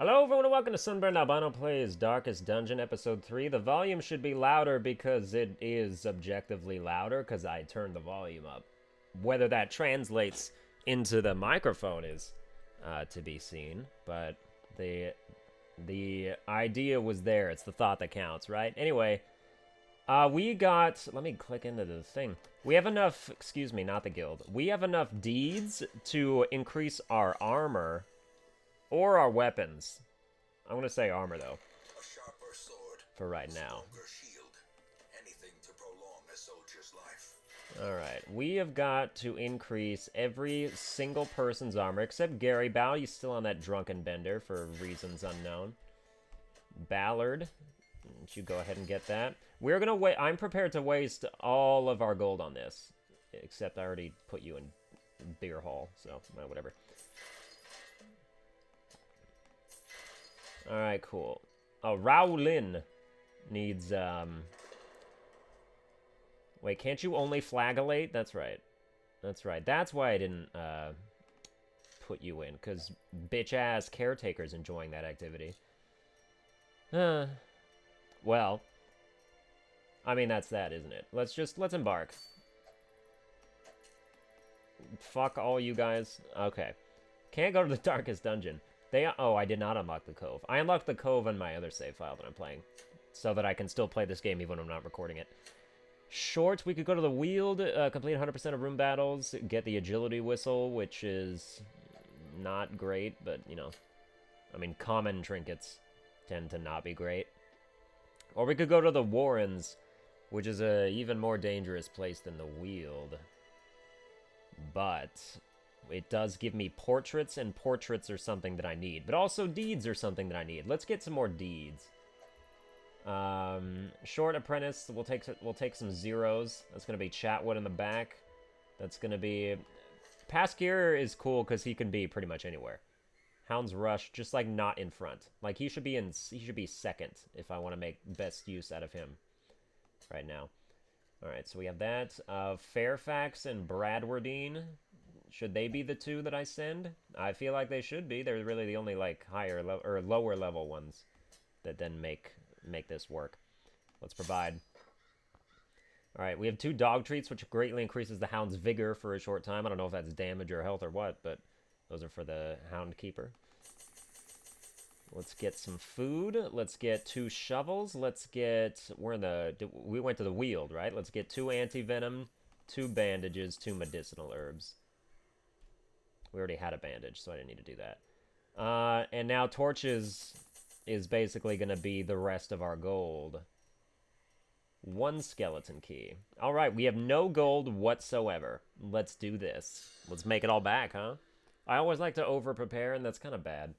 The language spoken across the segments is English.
Hello everyone and welcome to Sunburned Albino Plays Darkest Dungeon Episode 3. The volume should be louder because it is objectively louder because I turned the volume up. Whether that translates into the microphone is to be seen, but the idea was there. It's the thought that counts, right? Anyway, we got... Let me click into the thing. We have enough... Excuse me, not the guild. We have enough deeds to increase our armor... or our weapons. I'm gonna say armor though. A sharper sword, for right now. stronger shield, anything to prolong a soldier's life. Alright, we have got to increase every single person's armor, except Gary. Bally's still on that drunken bender for reasons unknown. Ballard, you go ahead and get that. We're gonna wait. I'm prepared to waste all of our gold on this, except I already put you in beer hall, so whatever. Alright, cool. Oh, Raulin needs, Wait, can't you only flagellate? That's right. That's right. That's why I didn't, put you in, because bitch-ass Caretaker's enjoying that activity. Well. I mean, that's that, isn't it? Let's embark. Fuck all you guys. Okay. Can't go to the darkest dungeon. Oh, I did not unlock the cove. I unlocked the cove on my other save file that I'm playing, so that I can still play this game even when I'm not recording it. Short, we could go to the Weald, complete 100% of room battles, get the agility whistle, which is not great, but, you know, I mean, common trinkets tend to not be great. Or we could go to the Warrens, which is a even more dangerous place than the Weald. But... it does give me portraits, and portraits are something that I need. But also deeds are something that I need. Let's get some more deeds. Short apprentice, we'll take some zeros. That's gonna be Chatwood in the back. That's gonna be... Pasquier is cool because he can be pretty much anywhere. Hound's Rush, just like not in front. Like he should be second if I want to make best use out of him right now. Alright, so we have that. Fairfax and Bradwardine. Should they be the two that I send? I feel like they should be. They're really the only, like, higher or lower level ones that then make this work. Let's provide. Alright, we have 2 dog treats, which greatly increases the hound's vigor for a short time. I don't know if that's damage or health or what, but those are for the hound keeper. Let's get some food. Let's get 2 shovels. Let's get... we went to the Weald, right? Let's get 2 anti-venom, 2 bandages, 2 medicinal herbs. We already had a bandage, so I didn't need to do that. And now Torches is basically going to be the rest of our gold. 1 skeleton key. Alright, we have no gold whatsoever. Let's do this. Let's make it all back, huh? I always like to over-prepare, and that's kind of bad.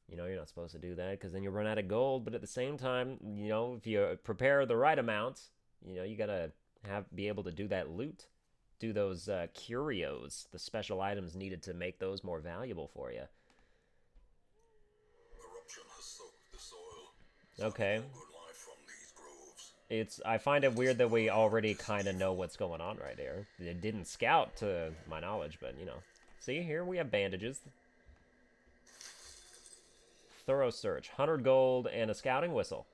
You know, you're not supposed to do that, because then you'll run out of gold, but at the same time, you know, if you prepare the right amount, you know, you gotta be able to do that loot. Do those curios, the special items needed to make those more valuable for you. Corruption has soaked the soil. Okay. No good life from these groves. I find it weird that we already kind of know what's going on right here. It didn't scout to my knowledge, but, you know. See, here we have bandages. Thorough search. 100 gold and a scouting whistle.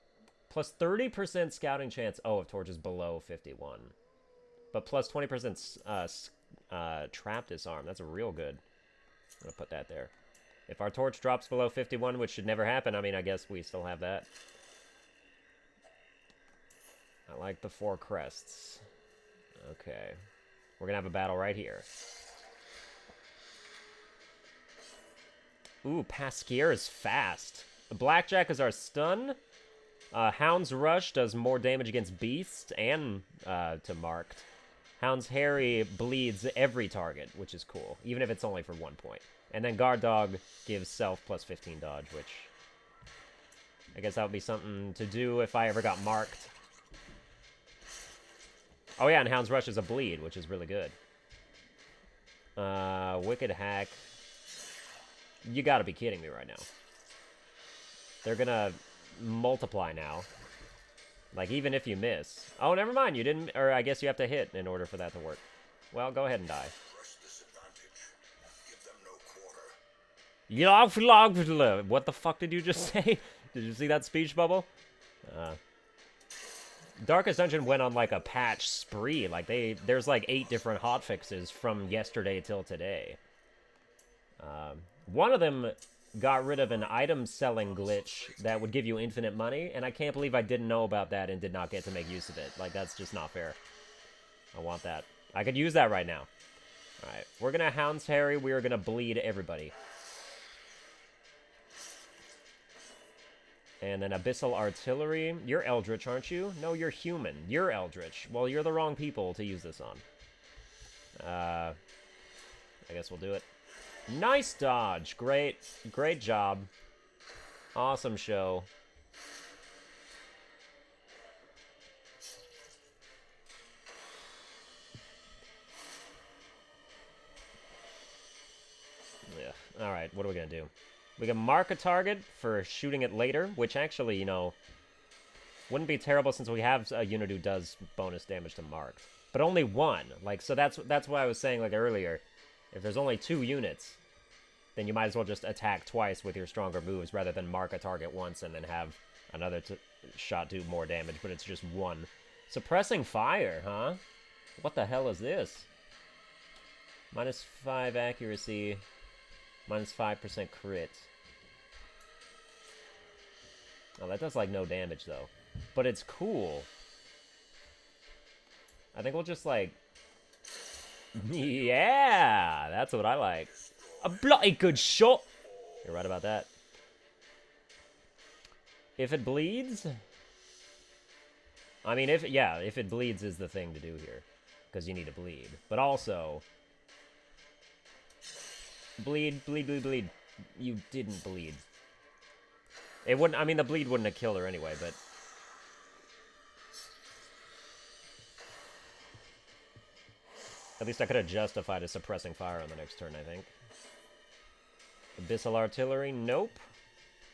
Plus 30% scouting chance. Oh, if torch is below 51. But plus 20% trap disarm. That's real good. I'm going to put that there. If our torch drops below 51, which should never happen, I mean, I guess we still have that. I like the 4 crests. Okay. We're going to have a battle right here. Ooh, Pasquier is fast. The Blackjack is our stun. Hound's Rush does more damage against beasts and to marked. Hound's Harry bleeds every target, which is cool, even if it's only for 1 point. And then Guard Dog gives self plus 15 dodge, which I guess that would be something to do if I ever got marked. Oh yeah, and Hound's Rush is a bleed, which is really good. Wicked Hack. You gotta be kidding me right now. They're gonna multiply now. Like, even if you miss. Oh, never mind, you didn't... Or I guess you have to hit in order for that to work. Well, go ahead and die. Press this advantage. Give them no quarter. What the fuck did you just say? Did you see that speech bubble? Darkest Dungeon went on like a patch spree. Like there's like 8 different hotfixes from yesterday till today. One of them got rid of an item selling glitch that would give you infinite money, and I can't believe I didn't know about that and did not get to make use of it. Like, that's just not fair. I want that. I could use that right now. Alright, we're gonna Hounds Harry. We are gonna bleed everybody. And then Abyssal Artillery. You're Eldritch, aren't you? No, you're human. You're Eldritch. Well, you're the wrong people to use this on. I guess we'll do it. Nice dodge. Great. Great job. Awesome show. Yeah. Alright, what are we gonna do? We can mark a target for shooting it later, which actually, you know, wouldn't be terrible since we have a unit who does bonus damage to marked. But only one. Like, so that's why I was saying, like, earlier, if there's only 2 units, then you might as well just attack twice with your stronger moves rather than mark a target once and then have another shot do more damage, but it's just 1. Suppressing fire, huh? What the hell is this? -5 accuracy, -5% crit. Oh, that does, like, no damage, though. But it's cool. I think we'll just, like... Yeah! That's what I like. A bloody good shot! You're right about that. If it bleeds... I mean, if it bleeds is the thing to do here. Because you need to bleed. But also... Bleed, bleed, bleed, bleed. You didn't bleed. It wouldn't... I mean, the bleed wouldn't have killed her anyway, but... At least I could have justified a suppressing fire on the next turn, I think. Abyssal Artillery, nope.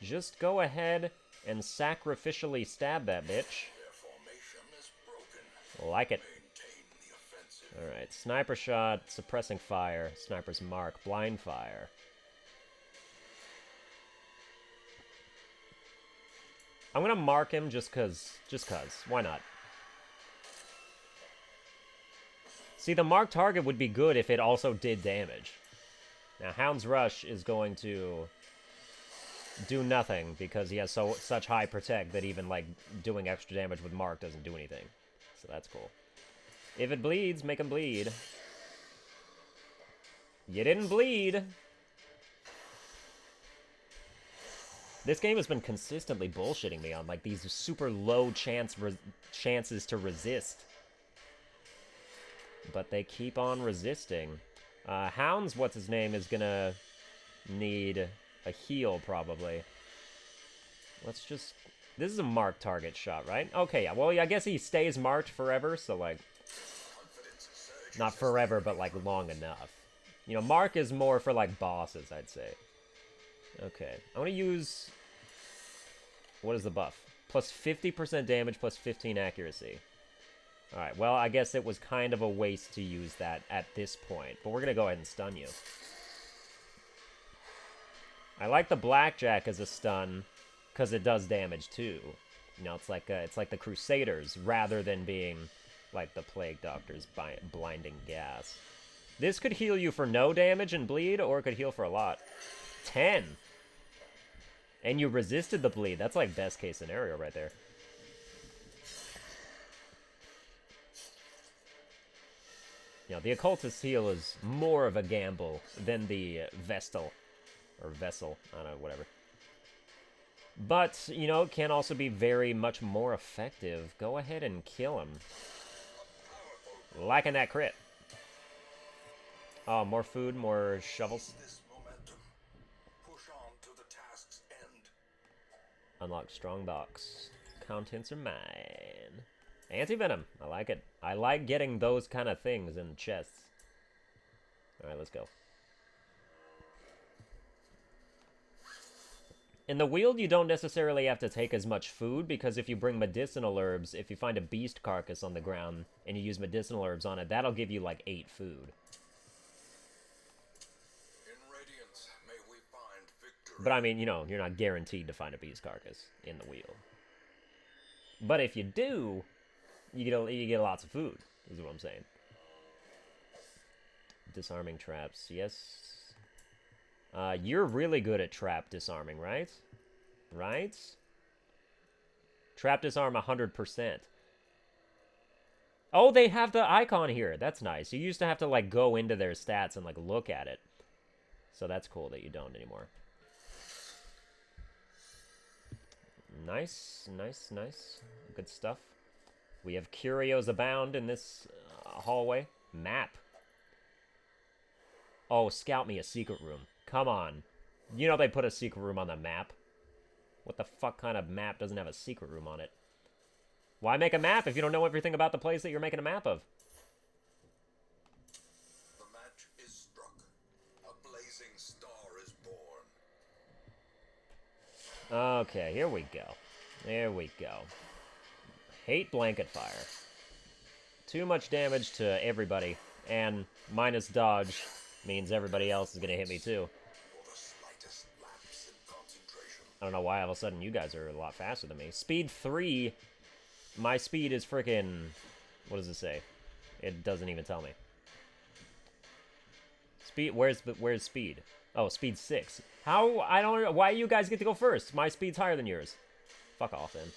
Just go ahead and sacrificially stab that bitch. Like it. Alright, Sniper Shot, Suppressing Fire, Sniper's Mark, Blind Fire. I'm gonna mark him just cause. Why not? See, the marked target would be good if it also did damage. Now, Hound's Rush is going to do nothing because he has such high protect that even, like, doing extra damage with mark doesn't do anything. So that's cool. If it bleeds, make him bleed. You didn't bleed. This game has been consistently bullshitting me on, like, these super low chances to resist. But they keep on resisting. Hound's what's-his-name is gonna need a heal, probably. Let's just... This is a marked target shot, right? Okay, yeah. Well, I guess he stays marked forever, so, like... Not forever, but, like, long enough. You know, mark is more for, like, bosses, I'd say. Okay. I'm gonna use... What is the buff? Plus 50% damage, plus 15 accuracy. Alright, well, I guess it was kind of a waste to use that at this point. But we're gonna go ahead and stun you. I like the Blackjack as a stun, because it does damage too. You know, it's like the Crusaders, rather than being like the Plague Doctor's blinding gas. This could heal you for no damage and bleed, or it could heal for a lot. 10! And you resisted the bleed. That's like best case scenario right there. You know, the Occultist heal is more of a gamble than the Vestal. Or Vessel. I don't know, whatever. But, you know, it can also be very much more effective. Go ahead and kill him. Liking that crit. Oh, more food, more shovels. Unlock strong box. Contents are mine. Anti-venom. I like it. I like getting those kind of things in chests. Alright, let's go. In the Weald, you don't necessarily have to take as much food, because if you bring medicinal herbs, if you find a beast carcass on the ground, and you use medicinal herbs on it, that'll give you, like, 8 food. In Radiance, may we find But I mean, you know, you're not guaranteed to find a beast carcass in the wheel. But if you do, you get lots of food, is what I'm saying. Disarming traps, yes. You're really good at trap disarming, right? Right? Trap disarm 100%. Oh, they have the icon here. That's nice. You used to have to, like, go into their stats and, like, look at it. So that's cool that you don't anymore. Nice, nice, nice. Good stuff. We have curios abound in this hallway. Map. Oh, scout me a secret room. Come on. You know they put a secret room on the map. What the fuck kind of map doesn't have a secret room on it? Why make a map if you don't know everything about the place that you're making a map of? The match is struck. A blazing star is born. Okay, here we go. There we go. Hate blanket fire. Too much damage to everybody. And minus dodge means everybody else is going to hit me too. For the slightest lapse in concentration. I don't know why all of a sudden you guys are a lot faster than me. Speed 3. My speed is freaking... What does it say? It doesn't even tell me. Speed... Where's speed? Oh, speed 6. How? I don't know. Why you guys get to go first? My speed's higher than yours. Fuck off, then.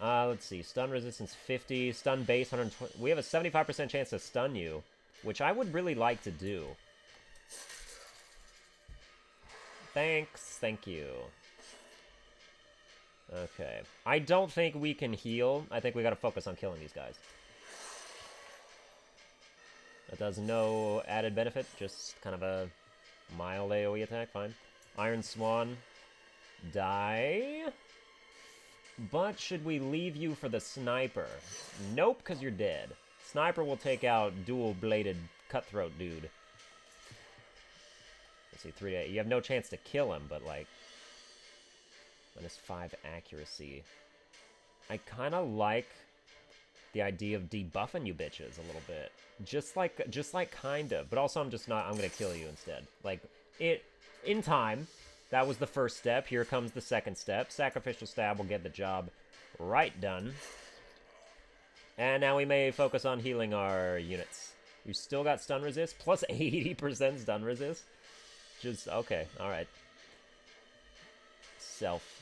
Let's see. Stun resistance 50. Stun base 120. We have a 75% chance to stun you, which I would really like to do. Thanks. Thank you. Okay. I don't think we can heal. I think we gotta focus on killing these guys. That does no added benefit. Just kind of a mild AoE attack. Fine. Iron Swan. Die. But should we leave you for the sniper? Nope, because you're dead. Sniper will take out dual-bladed cutthroat dude. Let's see, 3-8. You have no chance to kill him, but, like... -5 accuracy. I kind of like the idea of debuffing you bitches a little bit. Just like kind of. But also I'm just not... I'm going to kill you instead. Like, in time... That was the first step. Here comes the second step. Sacrificial Stab will get the job right done. And now we may focus on healing our units. You still got stun resist? Plus 80% stun resist? Just, okay, alright. Self.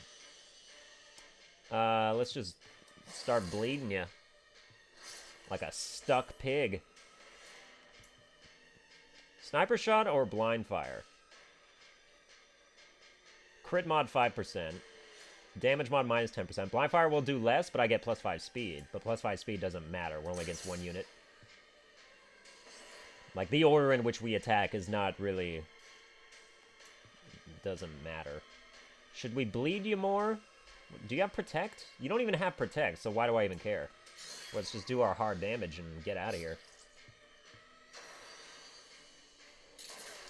Let's just start bleeding you. Like a stuck pig. Sniper shot or blind fire? Crit mod 5%. Damage mod minus 10%. Blind fire will do less, but I get +5 speed. But +5 speed doesn't matter. We're only against one unit. Like, the order in which we attack is not really... Doesn't matter. Should we bleed you more? Do you have Protect? You don't even have Protect, so why do I even care? Let's just do our hard damage and get out of here.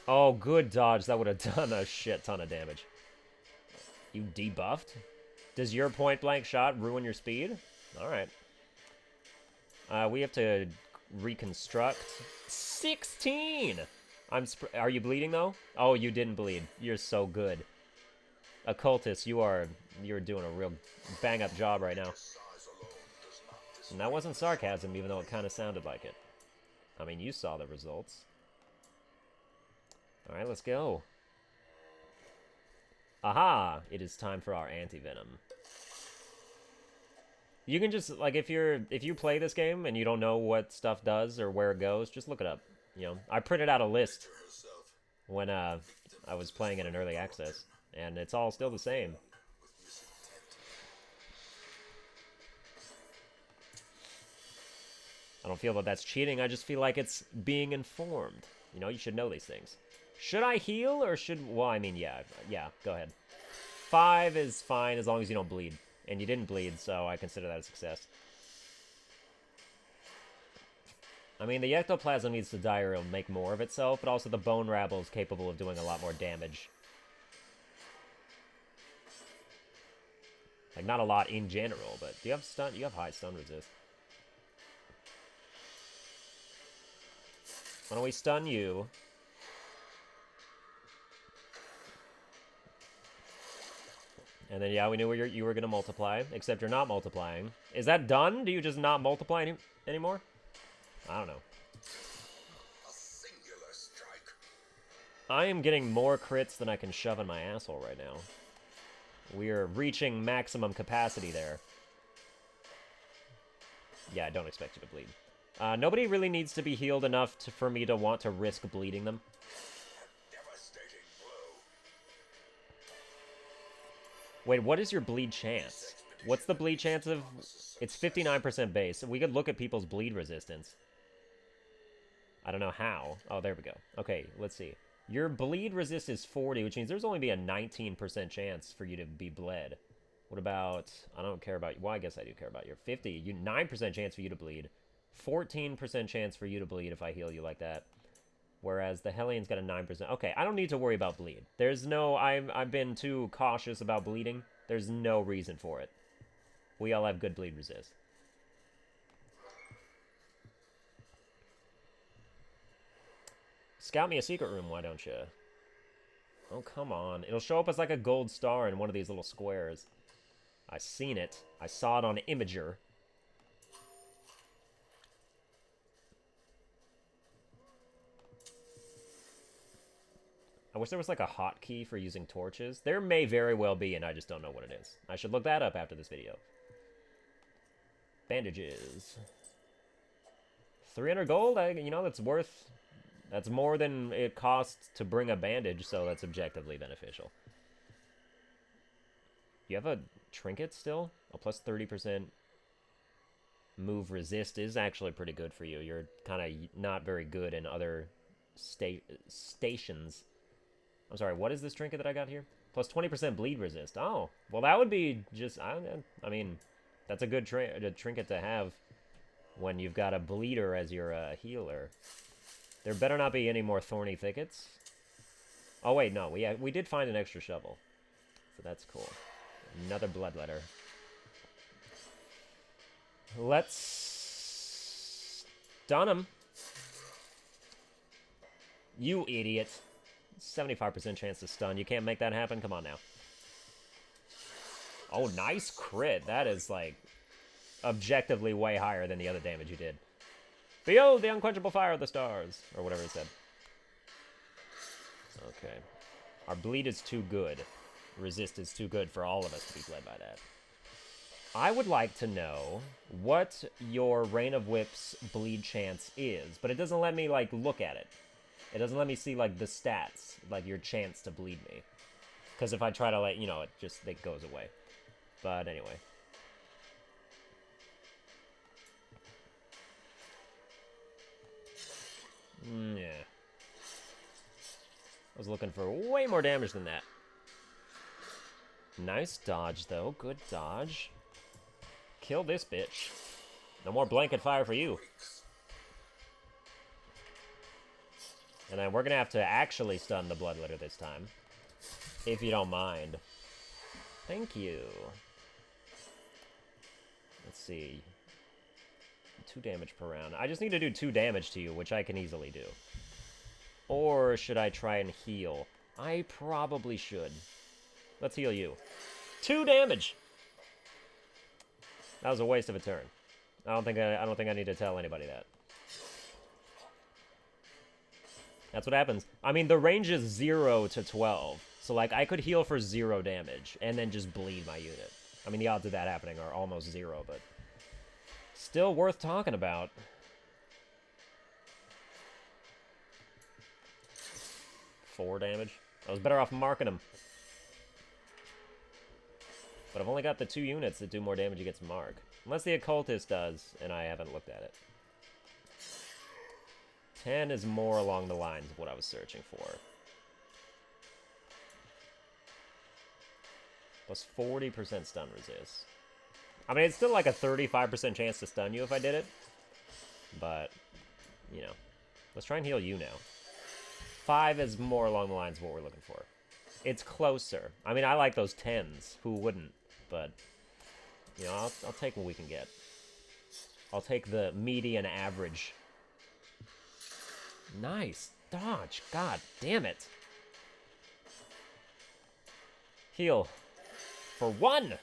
Oh, good dodge. That would have done a shit ton of damage. You debuffed? Does your point-blank shot ruin your speed? Alright. We have to reconstruct. 16! Are you bleeding, though? Oh, you didn't bleed. You're so good. Occultist, you're doing a real bang-up job right now. And that wasn't sarcasm, even though it kind of sounded like it. I mean, you saw the results. Alright, let's go. Aha! It is time for our anti-venom. You can just, like, if you play this game and you don't know what stuff does or where it goes, just look it up. You know, I printed out a list when I was playing it in early access, and it's all still the same. I don't feel that that's cheating, I just feel like it's being informed. You know, you should know these things. Should I heal, or should... Well, I mean, yeah, go ahead. 5 is fine as long as you don't bleed. And you didn't bleed, so I consider that a success. I mean, the ectoplasm needs to die or it'll make more of itself, but also the bone rabble is capable of doing a lot more damage. Like, not a lot in general, but do you have stun? You have high stun resist. Why don't we stun you? And then, yeah, we knew you were going to multiply, except you're not multiplying. Is that done? Do you just not multiply anymore? I don't know. A singular strike. I am getting more crits than I can shove in my asshole right now. We are reaching maximum capacity there. Yeah, I don't expect you to bleed. Nobody really needs to be healed enough for me to want to risk bleeding them. A devastating blow. Wait, what is your bleed chance? What's the bleed chance of... It's 59% base. We could look at people's bleed resistance. I don't know how. Oh, there we go. Okay, let's see. Your bleed resist is 40, which means there's only be a 19% chance for you to be bled. What about... I don't care about... Well, I guess I do care about your 50. 9% chance for you to bleed. 14% chance for you to bleed if I heal you like that. Whereas the Hellion's got a 9%. Okay, I don't need to worry about bleed. There's no... I've been too cautious about bleeding. There's no reason for it. We all have good bleed resist. Scout me a secret room, why don't you? Oh, come on. It'll show up as like a gold star in one of these little squares. I seen it. I saw it on Imager. I wish there was like a hotkey for using torches. There may very well be, and I just don't know what it is. I should look that up after this video. Bandages. 300 gold? You know, that's worth... That's more than it costs to bring a bandage, so that's objectively beneficial. You have a trinket still? A plus 30% move resist is actually pretty good for you. You're kind of not very good in other stations. I'm sorry, what is this trinket that I got here? Plus 20% bleed resist. Oh, well that would be just... I mean, that's a good trinket to have when you've got a bleeder as your healer. There better not be any more thorny thickets. Oh, wait, no. We did find an extra shovel. So that's cool. Another bloodletter. Let's stun him. You idiot. 75% chance to stun. You can't make that happen? Come on now. Oh, nice crit. That is, like, objectively way higher than the other damage you did. Behold the unquenchable fire of the stars. Or whatever it said. Okay. Our bleed is too good. Resist is too good for all of us to be bled by that. I would like to know what your Rain of Whips bleed chance is. But it doesn't let me, like, look at it. It doesn't let me see, like, the stats. Like, your chance to bleed me. Because if I try to, like, you know, it goes away. But anyway. Yeah. I was looking for way more damage than that. Nice dodge, though. Good dodge. Kill this bitch. No more blanket fire for you. And then we're gonna have to actually stun the bloodletter this time. If you don't mind. Thank you. Let's see. 2 damage per round. I just need to do 2 damage to you, which I can easily do. Or should I try and heal? I probably should. Let's heal you. 2 damage! That was a waste of a turn. I don't think I need to tell anybody that. That's what happens. I mean, the range is 0 to 12. So, like, I could heal for 0 damage and then just bleed my unit. I mean, the odds of that happening are almost 0, but still worth talking about. Four damage. I was better off marking him. But I've only got the 2 units that do more damage against Mark. Unless the Occultist does, and I haven't looked at it. 10 is more along the lines of what I was searching for. Plus 40% stun resist. I mean, it's still like a 35% chance to stun you if I did it. But, you know. Let's try and heal you now. 5 is more along the lines of what we're looking for. It's closer. I mean, I like those 10s. Who wouldn't? But, you know, I'll take what we can get. I'll take the median average. Nice dodge. God damn it. Heal. For 1!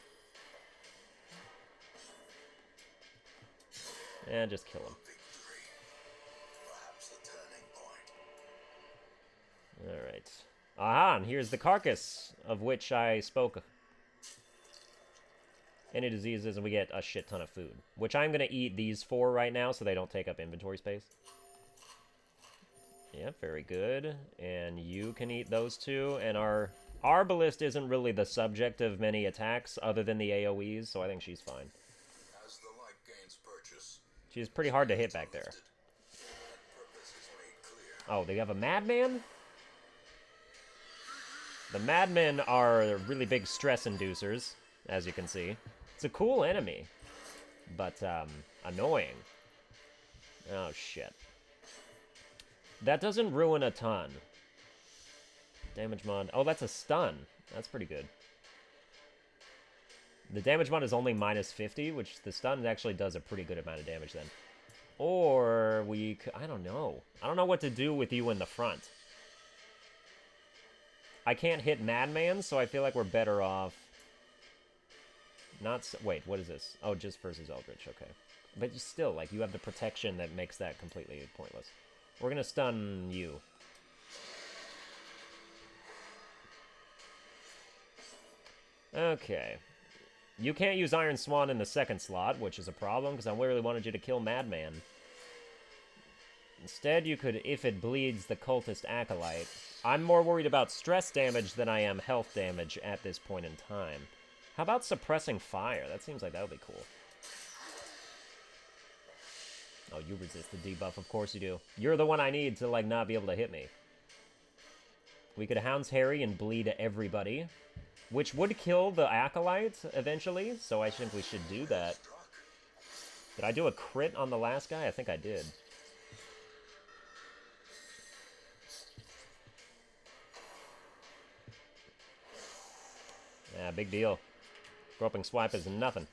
And just kill him. Victory. Perhaps a turning point. Alright. Aha, and here's the carcass of which I spoke. Any diseases, and we get a shit ton of food. Which I'm going to eat these 4 right now so they don't take up inventory space. Yeah, very good. And you can eat those 2. And our Arbalist isn't really the subject of many attacks other than the AoEs, so I think she's fine. As the light gains purchase, She's pretty hard to hit back there. and purpose is made clear. Oh, they have a madman? The madmen are really big stress inducers, as you can see. It's a cool enemy, but annoying. Oh, shit. That doesn't ruin a ton. Damage mod. Oh, that's a stun. That's pretty good. The damage mod is only minus 50, which the stun actually does a pretty good amount of damage then. Or we could, I don't know. I don't know what to do with you in the front. I can't hit Madman, so I feel like we're better off. Not. Wait, what is this? Oh, just versus Eldritch. Okay. But still, like, you have the protection that makes that completely pointless. We're gonna stun you. Okay. You can't use Iron Swan in the second slot, which is a problem, because I really wanted you to kill Madman. Instead, you could, if it bleeds, the Cultist Acolyte. I'm more worried about stress damage than I am health damage at this point in time. How about suppressing fire? That seems like that would be cool. Oh, you resist the debuff. Of course you do. You're the one I need to, like, not be able to hit me. We could Hound's Harry and bleed everybody, which would kill the Acolyte eventually, so I think we should do that. Did I do a crit on the last guy? I think I did. Yeah, big deal. Groping Swipe is nothing.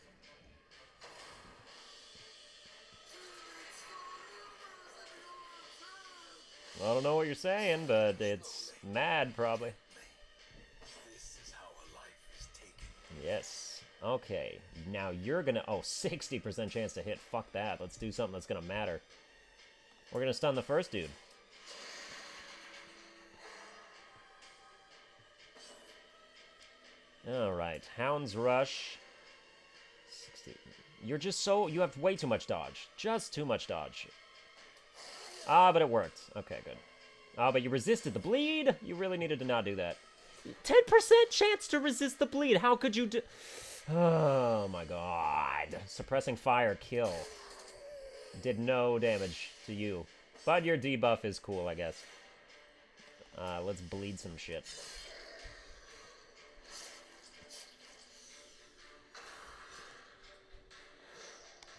I don't know what you're saying, but it's mad, probably. This is how a life is taken. Yes. Okay. Now you're gonna... Oh, 60% chance to hit. Fuck that. Let's do something that's gonna matter. We're gonna stun the first dude. Alright. Hound's Rush. 60. You're just so... You have way too much dodge. Just too much dodge. Ah, but it worked. Okay, good. Oh, but you resisted the bleed? You really needed to not do that. 10% chance to resist the bleed. How could you do... Oh, my God. Suppressing fire, kill. Did no damage to you. But your debuff is cool, I guess. Let's bleed some shit.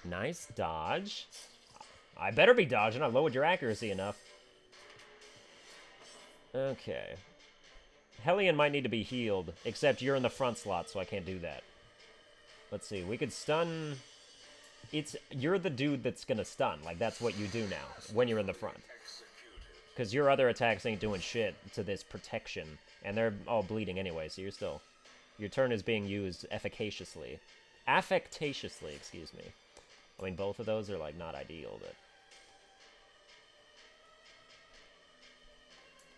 Nice dodge. I better be dodging. I lowered your accuracy enough. Okay. Hellion might need to be healed, except you're in the front slot, so I can't do that. Let's see. We could stun... You're the dude that's gonna stun. Like, that's what you do now, when you're in the front. Because your other attacks ain't doing shit to this protection. And they're all bleeding anyway, so you're still... Your turn is being used efficaciously. Affectatiously, excuse me. I mean, both of those are, like, not ideal, but...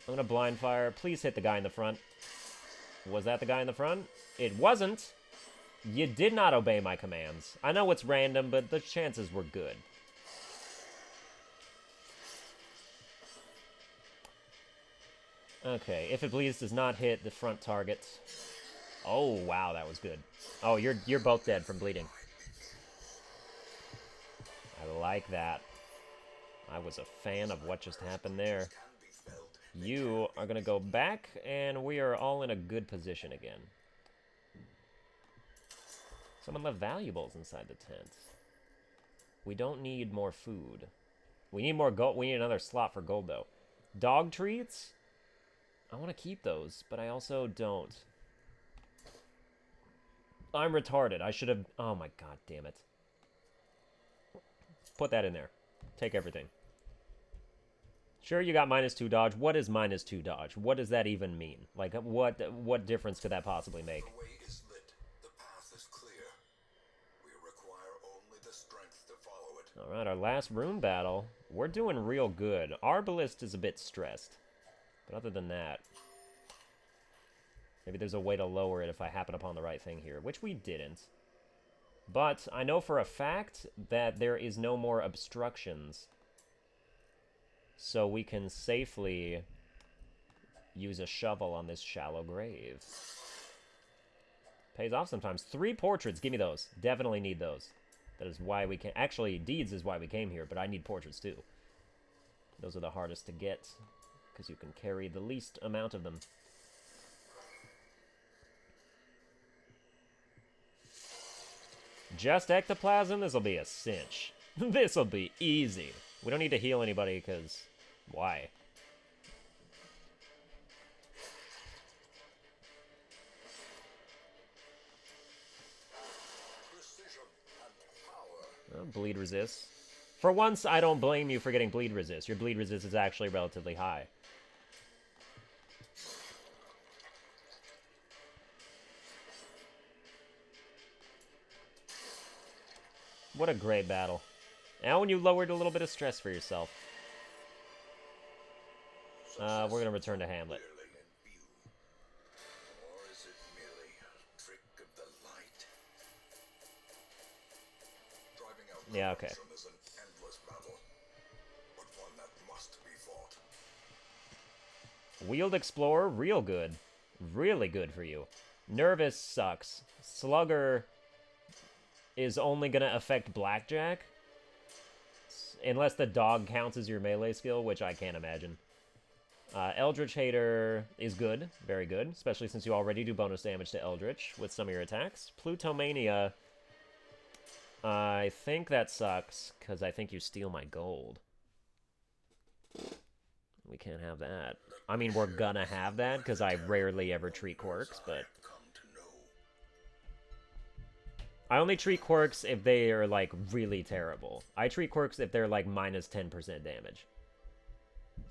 I'm gonna blind fire. Please hit the guy in the front. Was that the guy in the front? It wasn't. You did not obey my commands. I know it's random, but the chances were good. Okay, if it bleeds, does not hit the front target. Oh, wow, that was good. Oh, you're both dead from bleeding. I like that. I was a fan of what just happened there. You are going to go back, and we are all in a good position again. Someone left valuables inside the tent. We don't need more food. We need more gold. We need another slot for gold, though. Dog treats? I want to keep those, but I also don't. I'm retarded. I should have... Oh, my God damn it. Put that in there. Take everything. Sure, you got -2 dodge. What is -2 dodge? What does that even mean? Like, what difference could that possibly make? The way is lit. with the strength to follow it. Alright, our last room battle. We're doing real good. Arbalist is a bit stressed. But other than that... Maybe there's a way to lower it if I happen upon the right thing here, which we didn't. But I know for a fact that there is no more obstructions. So we can safely use a shovel on this shallow grave. Pays off sometimes. 3 portraits, give me those. Definitely need those. That is why we can... Actually, deeds is why we came here, but I need portraits too. Those are the hardest to get, because you can carry the least amount of them. Just ectoplasm? This'll be a cinch. This'll be easy. We don't need to heal anybody, because... Why? Precision and power. Bleed resist. For once, I don't blame you for getting bleed resist. Your bleed resist is actually relatively high. What a great battle. Now when you lowered a little bit of stress for yourself. We're going to return to Hamlet. Clearly in view. Or is it merely a trick of the light? Driving out Yeah, okay. corruption is an endless battle, but one that must be fought. Wheeled Explorer, real good. Really good for you. Nervous sucks. Slugger is only going to affect Blackjack. Unless the dog counts as your melee skill, which I can't imagine. Eldritch Hater is good. Very good. Especially since you already do bonus damage to Eldritch with some of your attacks. Plutomania, I think that sucks, because I think you steal my gold. We can't have that. I mean, we're gonna have that, because I rarely ever treat quirks, but... Come to know. I only treat quirks if they are, like, really terrible. I treat quirks if they're, like, minus 10% damage.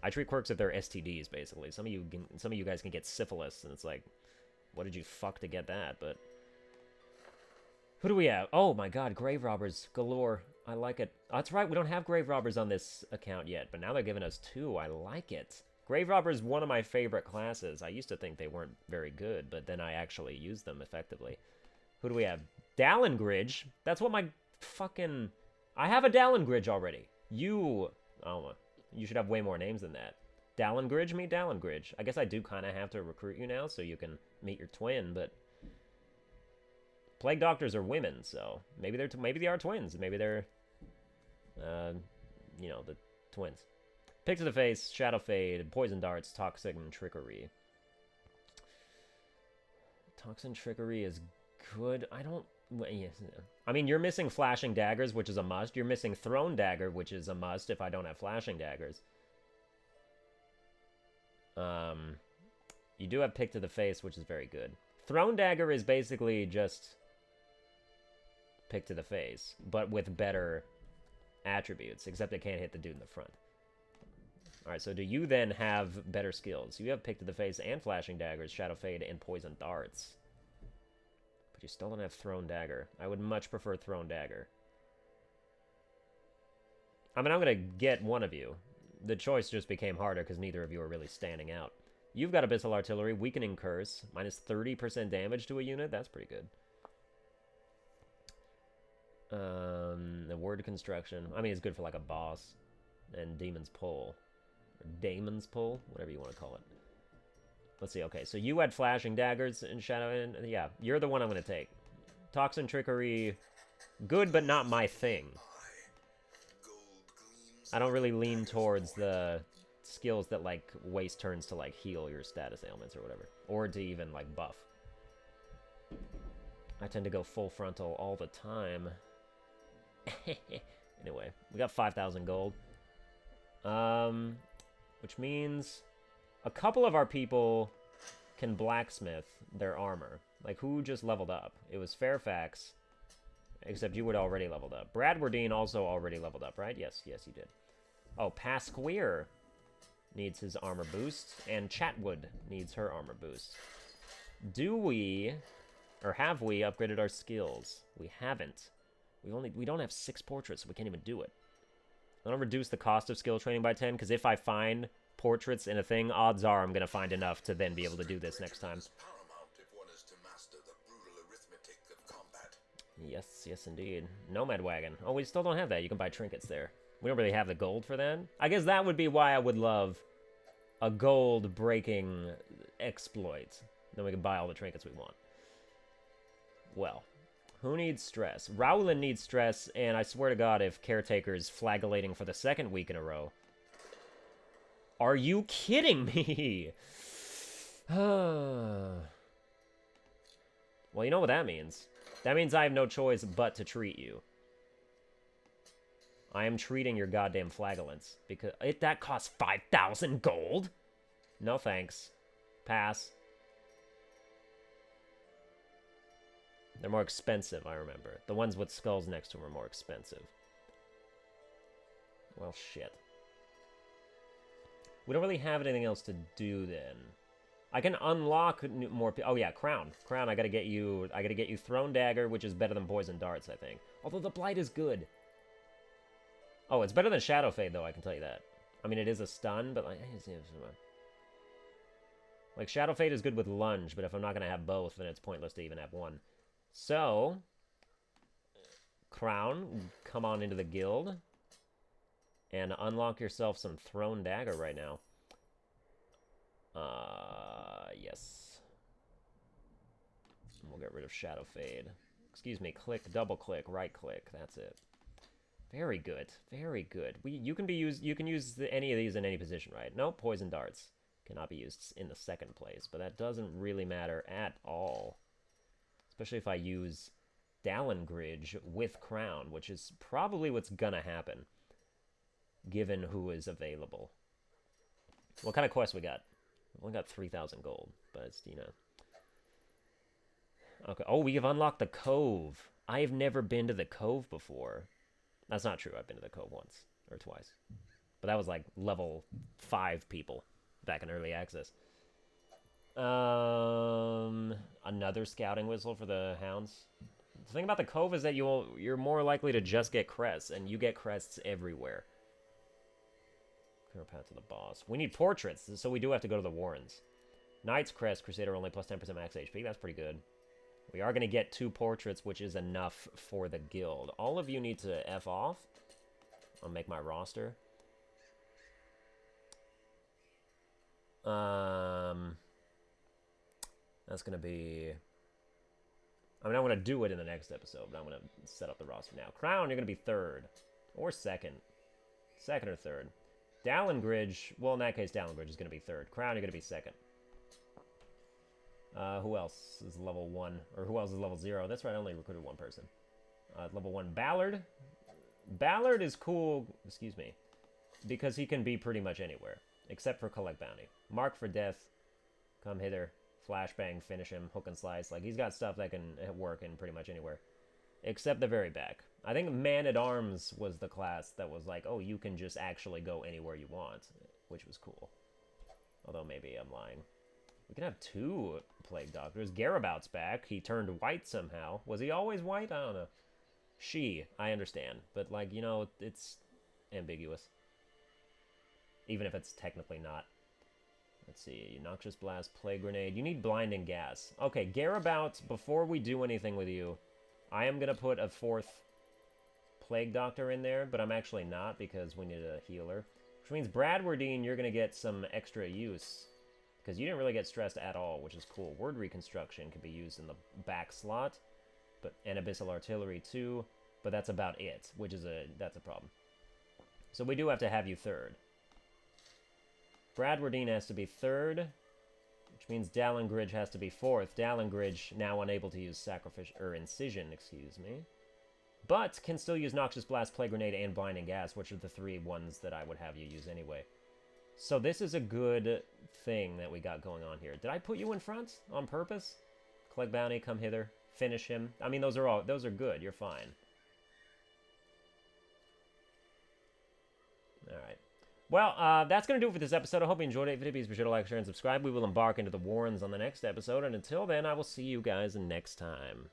I treat quirks if they're STDs, basically. Some of you guys can get syphilis, and it's like, what did you fuck to get that? But who do we have? Oh my god, grave robbers galore. I like it. Oh, that's right, we don't have grave robbers on this account yet, but now they're giving us 2. I like it. Grave robber is one of my favorite classes. I used to think they weren't very good, but then I actually used them effectively. Who do we have? Dalengridge. That's what my fucking... I have a Dalengridge already. You... Oh, you should have way more names than that. Dalengridge? Meet Dalengridge. I guess I do kind of have to recruit you now so you can meet your twin, but... Plague Doctors are women, so... Maybe they are twins. Maybe they're... you know, the twins. Pick to the Face, Shadow Fade, Poison Darts, Toxin Trickery. Toxin Trickery is good. I don't... I mean, you're missing Flashing Daggers, which is a must. You're missing Thrown Dagger, which is a must if I don't have Flashing Daggers. You do have Pick to the Face, which is very good. Thrown Dagger is basically just Pick to the Face, but with better attributes, except it can't hit the dude in the front. Alright, so do you then have better skills? You have Pick to the Face and Flashing Daggers, Shadow Fade, and Poison Darts. But you still don't have Thrown Dagger. I would much prefer Thrown Dagger. I mean, I'm going to get one of you. The choice just became harder because neither of you are really standing out. You've got Abyssal Artillery, Weakening Curse, minus 30% damage to a unit. That's pretty good. The Word Construction. I mean, it's good for like a boss. And Demon's Pull. Or Damon's Pull, whatever you want to call it. Let's see, okay, so you had Flashing Daggers in Shadow, and yeah, you're the one I'm going to take. Toxin Trickery, good, but not my thing. I don't really lean towards the skills that, like, waste turns to, like, heal your status ailments or whatever. Or to even, like, buff. I tend to go full frontal all the time. Anyway, we got 5,000 gold. Which means... A couple of our people can blacksmith their armor. Like, who just leveled up? It was Fairfax, except you would already leveled up. Bradwardine also already leveled up, right? Yes, yes, you did. Oh, Pasquire needs his armor boost, and Chatwood needs her armor boost. Do we, or have we, upgraded our skills? We haven't. We don't have 6 portraits, so we can't even do it. I'm gonna reduce the cost of skill training by 10, because if I find portraits in a thing, odds are I'm gonna find enough to then be able to do this next time. Paramount if one is to master the brutal arithmetic of combat. Yes, indeed. Nomad Wagon. Oh, we still don't have that. You can buy trinkets there. We don't really have the gold for that. I guess that would be why I would love a gold-breaking exploit. Then we can buy all the trinkets we want. Well, who needs stress? Rowland needs stress, and I swear to God, if Caretaker's flagellating for the 2nd week in a row. Are you kidding me? Well, you know what that means. That means I have no choice but to treat you. I am treating your goddamn flagellants. Because that costs 5,000 gold? No thanks. Pass. They're more expensive, I remember. The ones with skulls next to them are more expensive. Well, shit. We don't really have anything else to do then. I can unlock more. Oh yeah, crown. Crown. I gotta get you Thrown Dagger, which is better than Poison Darts, I think. Although the Blight is good. Oh, it's better than Shadow Fade, though. I can tell you that. I mean, it is a stun, but like Shadow Fade is good with Lunge, but if I'm not gonna have both, then it's pointless to even have one. So, Crown, come on into the guild and unlock yourself some Thrown Dagger right now. Yes. We'll get rid of Shadow Fade. Excuse me, double click, right click. That's it. Very good, very good. You can use any of these in any position, right? No, Poison Darts cannot be used in the 2nd place, but that doesn't really matter at all. Especially if I use Dalengridge with Crown, which is probably what's gonna happen, given who is available. What kind of quest we got? We only got 3,000 gold, but it's, you know. Okay. Oh, we have unlocked the Cove. I have never been to the Cove before. That's not true. I've been to the Cove once or twice. But that was like level 5 people back in early access. Another scouting whistle for the hounds. The thing about the Cove is that you're more likely to just get crests, and you get crests everywhere. Clear path to the boss. We need portraits, so we do have to go to the Warrens. Knight's Crest, Crusader only plus 10% max HP. That's pretty good. We are going to get 2 portraits, which is enough for the guild. All of you need to F off. I'll make my roster. That's going to be... I mean, I'm going to do it in the next episode, but I'm going to set up the roster now. Crown, you're going to be 3rd. Or 2nd. 2nd or 3rd. Dalengridge, well, in that case, Dalengridge is going to be 3rd. Crown, you're going to be 2nd. Who else is level 1? Or who else is level 0? That's right, I only recruited 1 person. Level 1, Ballard. Ballard is cool, excuse me, because he can be pretty much anywhere, except for Collect Bounty. Mark for Death, come hither, flashbang, finish him, hook and slice. Like, he's got stuff that can work in pretty much anywhere, except the very back. I think Man-at-Arms was the class that was like, oh, you can just actually go anywhere you want, which was cool. Although maybe I'm lying. We can have 2 Plague Doctors. Garabout's back. He turned white somehow. Was he always white? I don't know. She, I understand. But, like, you know, it's ambiguous. Even if it's technically not. Let's see. Noxious Blast, Plague Grenade. You need Blinding Gas. Okay, Garabout, before we do anything with you, I am going to put a 4th Plague Doctor in there, but I'm actually not because we need a healer. Which means Bradwardine, you're going to get some extra use. Because you didn't really get stressed at all, which is cool. Word Reconstruction can be used in the back slot, and Abyssal Artillery too, but that's about it, which is that's a problem. So we do have to have you 3rd. Bradwardine has to be 3rd, which means Dalengridge has to be 4th. Dalengridge now unable to use Incision, excuse me, but can still use Noxious Blast, Plague Grenade, and Blinding Gas, which are the 3 ones that I would have you use anyway. So this is a good thing that we got going on here. Did I put you in front on purpose? Collect Bounty, come hither, finish him. I mean, those are good. You're fine. All right. Well, that's going to do it for this episode. I hope you enjoyed it. If you did, please be sure to like, share, and subscribe. We will embark into the Warrens on the next episode. And until then, I will see you guys next time.